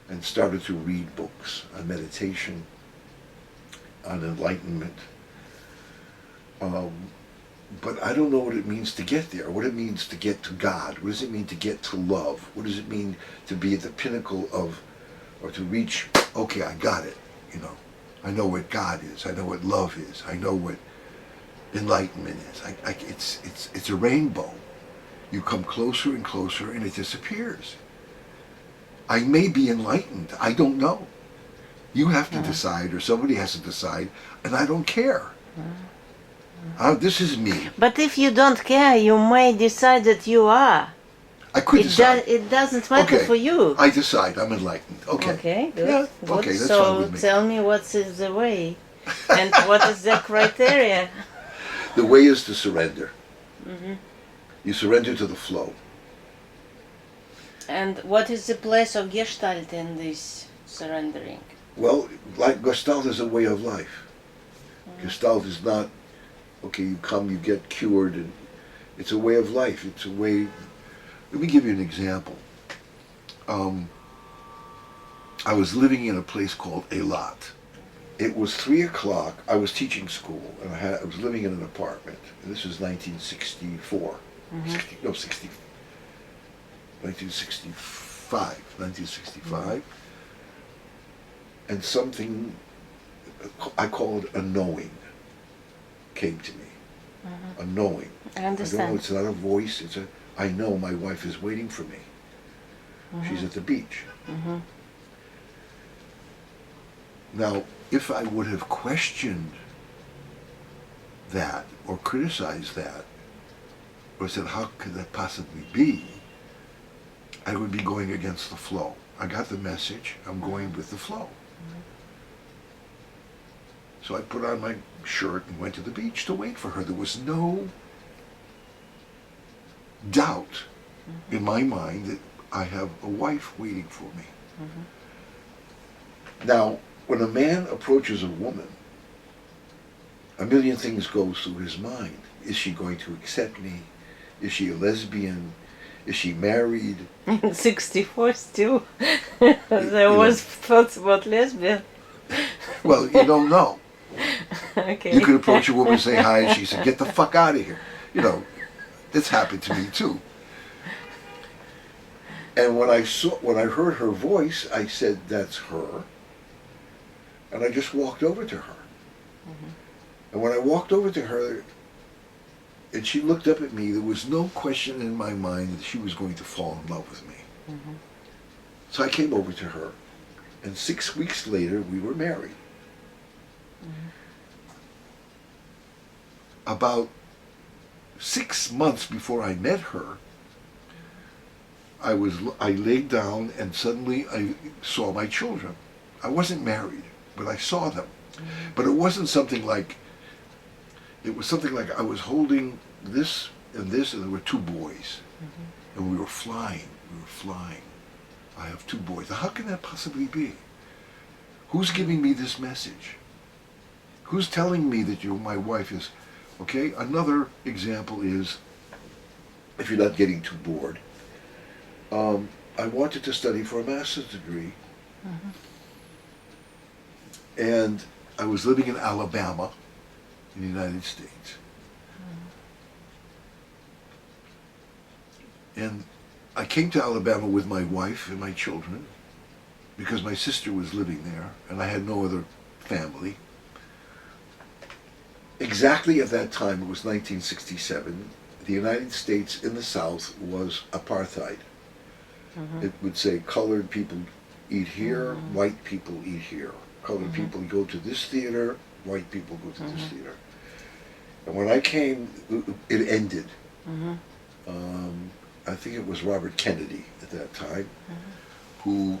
and started to read books on meditation, on enlightenment. But I don't know what it means to get there, what it means to get to God, what does it mean to get to love, what does it mean to be at the pinnacle of, or to reach, okay, I got it, you know. I know what God is, I know what love is, I know what enlightenment is. It's a rainbow. You come closer and closer and it disappears. I may be enlightened, I don't know. You have to decide, or somebody has to decide, and I don't care. This is me. But if you don't care, you may decide that you are. I could decide. It doesn't matter for you. I decide I'm enlightened. Okay. Okay, good. Yeah, Good. okay, that's so fine with me. tell me what is the way and what is the criteria. The way is to surrender. You surrender to the flow. And what is the place of Gestalt in this surrendering? Well, like Gestalt is a way of life. Gestalt is not, okay, you come, you get cured, and it's a way of life. It's a way. Let me give you an example. I was living in a place called Eilat. It was 3 o'clock. I was teaching school, and I was living in an apartment. And this was 1964. 1965. And something, I call it a knowing, came to me. A knowing. I understand. I don't know, it's not a voice, I know my wife is waiting for me. She's at the beach. Now, if I would have questioned that, or criticized that, or said, how could that possibly be, I would be going against the flow. I got the message, I'm going with the flow. So I put on my shirt and went to the beach to wait for her. There was no doubt in my mind that I have a wife waiting for me. Now, when a man approaches a woman, a million things goes through his mind. Is she going to accept me? Is she a lesbian? Is she married? In 64 still, there was thoughts about lesbian. Well, you don't know. Okay. You could approach a woman and say hi, and she said, get the fuck out of here. You know, this happened to me too. And when I heard her voice, I said, that's her. And I just walked over to her. And when I walked over to her, and she looked up at me, there was no question in my mind that she was going to fall in love with me. So I came over to her, and 6 weeks later, we were married. About 6 months before I met her, I laid down and suddenly I saw my children. I wasn't married, but I saw them. But it wasn't something like, it was something like I was holding this, and there were 2 boys. And we were flying. I have 2 boys. Now, how can that possibly be? Who's giving me this message? Who's telling me that my wife is, okay? Another example is, if you're not getting too bored, I wanted to study for a master's degree. And I was living in Alabama, in the United States. And I came to Alabama with my wife and my children because my sister was living there and I had no other family. Exactly at that time, it was 1967, the United States in the South was apartheid. It would say colored people eat here, white people eat here. Colored people go to this theater, white people go to this theater. And when I came, it ended. I think it was Robert Kennedy at that time who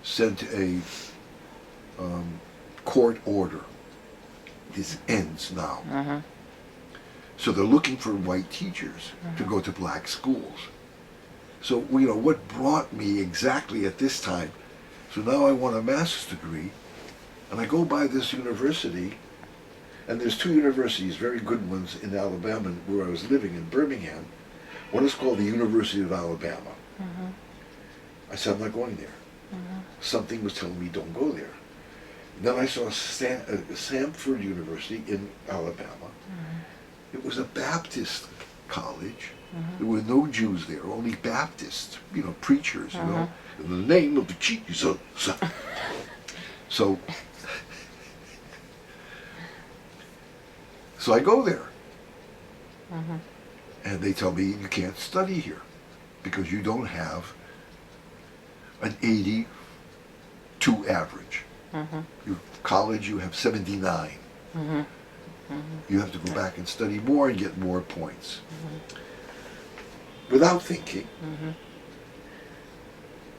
sent a court order. This ends now. So they're looking for white teachers to go to black schools. So, you know, what brought me exactly at this time, so now I want a master's degree, and I go by this university, and there's 2 universities, very good ones in Alabama, where I was living in Birmingham. One is called the University of Alabama. I said, I'm not going there. Something was telling me don't go there. Then I saw Samford University in Alabama. It was a Baptist college. There were no Jews there, only Baptists, preachers, in the name of Jesus. So I go there. And they tell me you can't study here because you don't have an 82 average. Your college, you have 79. You have to go back and study more and get more points. Without thinking,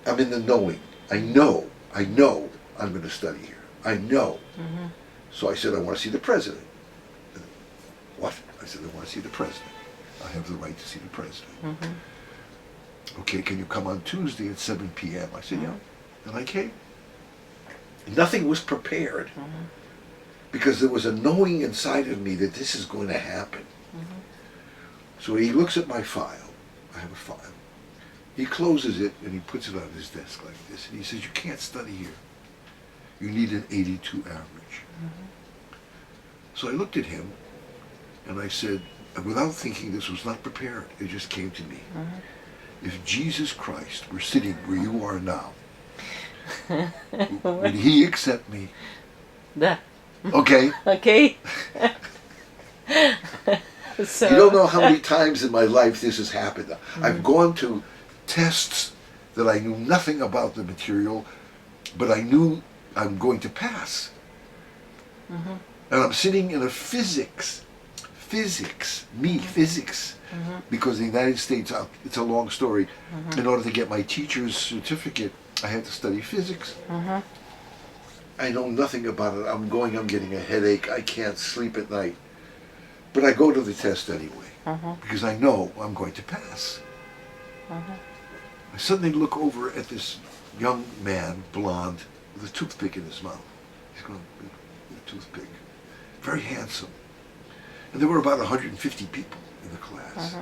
I'm in the knowing. I know I'm going to study here. I know. So I said, I want to see the president. What? I said, I want to see the president. I have the right to see the president. Okay, can you come on Tuesday at 7 p.m.? I said, yeah. And I came. Nothing was prepared because there was a knowing inside of me that this is going to happen. So he looks at my file. I have a file. He closes it and he puts it on his desk like this. And he says, you can't study here. You need an 82 average. So I looked at him and I said, without thinking, this was not prepared. It just came to me. If Jesus Christ were sitting where you are now, would he accept me? Да. Okay? Okay. So, You don't know how many times in my life this has happened. I've gone to tests that I knew nothing about the material, but I knew I'm going to pass. And I'm sitting in a physics, because in the United States, it's a long story. In order to get my teacher's certificate, I had to study physics. I know nothing about it. I'm getting a headache. I can't sleep at night. But I go to the test anyway, because I know I'm going to pass. I suddenly look over at this young man, blonde, with a toothpick in his mouth. He's going with a toothpick. Very handsome. And there were about 150 people in the class.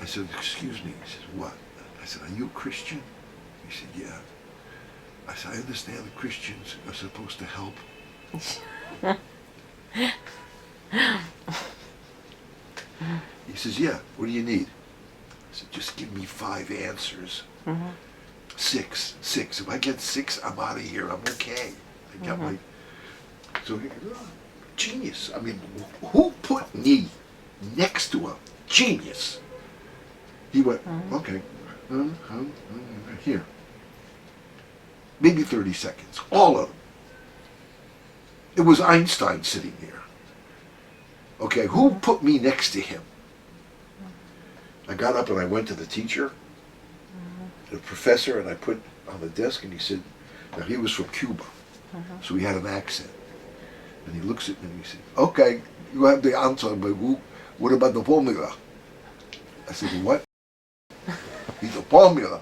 I said, excuse me. He says, what? I said, are you a Christian? He said, yeah. I said, I understand that Christians are supposed to help. He says, yeah, what do you need? I said, just give me 5 answers. 6. If I get 6, I'm out of here. I'm okay. I got my... So, genius. I mean, who put me next to a genius? He went, okay, here. Maybe 30 seconds. All of them. It was Einstein sitting there. Okay, who put me next to him? I got up and I went to the teacher, the professor, and I put on the desk, and he said, now he was from Cuba, so he had an accent. And he looks at me and he said, okay, you have the answer, but what about the formula? I said, what? He said, formula.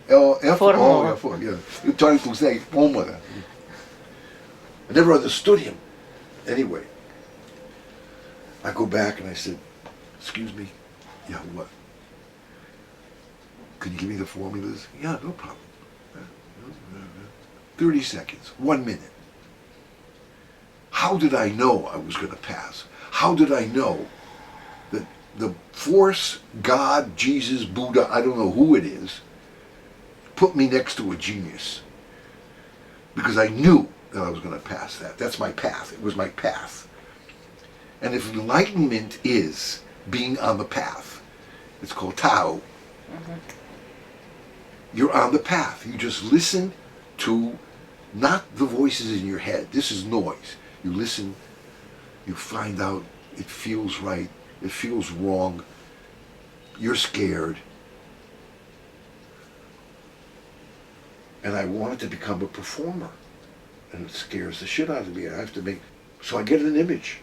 F-O-R, yeah. You're trying to say formula. I never understood him. Anyway, I go back and I said, excuse me, yeah, what? Can you give me the formulas? Yeah, no problem. 30 seconds, 1 minute. How did I know I was going to pass? How did I know that the force, God, Jesus, Buddha, I don't know who it is, put me next to a genius? Because I knew that I was going to pass that. That's my path. It was my path. And if enlightenment is being on the path, it's called Tao. You're on the path. You just listen to not the voices in your head. This is noise. You listen, you find out it feels right, it feels wrong, you're scared. And I wanted to become a performer. And it scares the shit out of me. I have to make, so I get an image.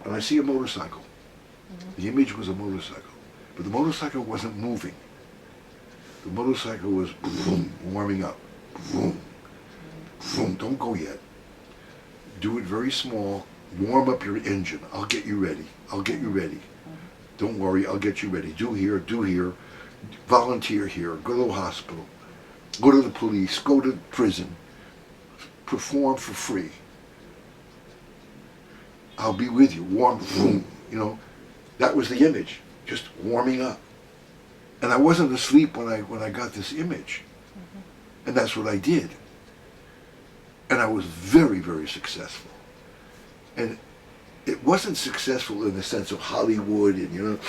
And I see a motorcycle. The image was a motorcycle. But the motorcycle wasn't moving. The motorcycle was boom, warming up. Boom, boom, don't go yet. Do it very small. Warm up your engine. I'll get you ready. I'll get you ready. Don't worry, I'll get you ready. Do here, volunteer here, go to the hospital, go to the police, go to prison, perform for free. I'll be with you, warm, you know. That was the image, just warming up. And I wasn't asleep when I got this image. And that's what I did. And I was very, very successful. And it wasn't successful in the sense of Hollywood and, you know,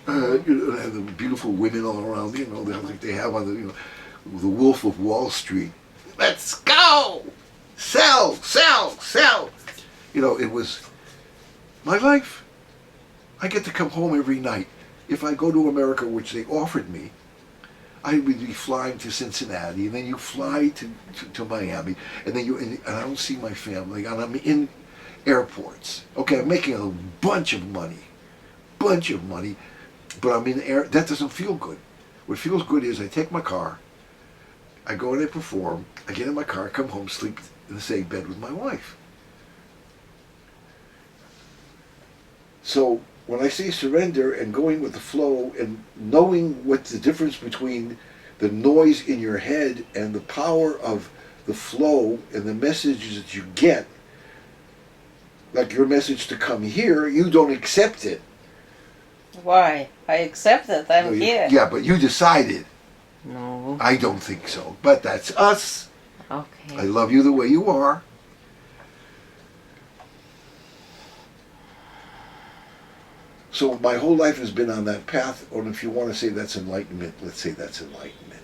and the beautiful women all around, you know, like they have on the, you know, the Wolf of Wall Street. Let's go! Sell, sell, sell! You know, it was my life. I get to come home every night. If I go to America, which they offered me, I would be flying to Cincinnati, and then you fly to Miami, and then and I don't see my family, and I'm in airports. Okay, I'm making a bunch of money, but I'm in air. That doesn't feel good. What feels good is I take my car, I go and I perform, I get in my car, come home, sleep in the same bed with my wife. So when I say surrender and going with the flow and knowing what's the difference between the noise in your head and the power of the flow and the messages that you get, like your message to come here, you don't accept it. Why? I accept it. I'm here. Yeah, but you decided. No. I don't think so. But that's us. Okay. I love you the way you are. So my whole life has been on that path, or if you want to say that's enlightenment, let's say that's enlightenment.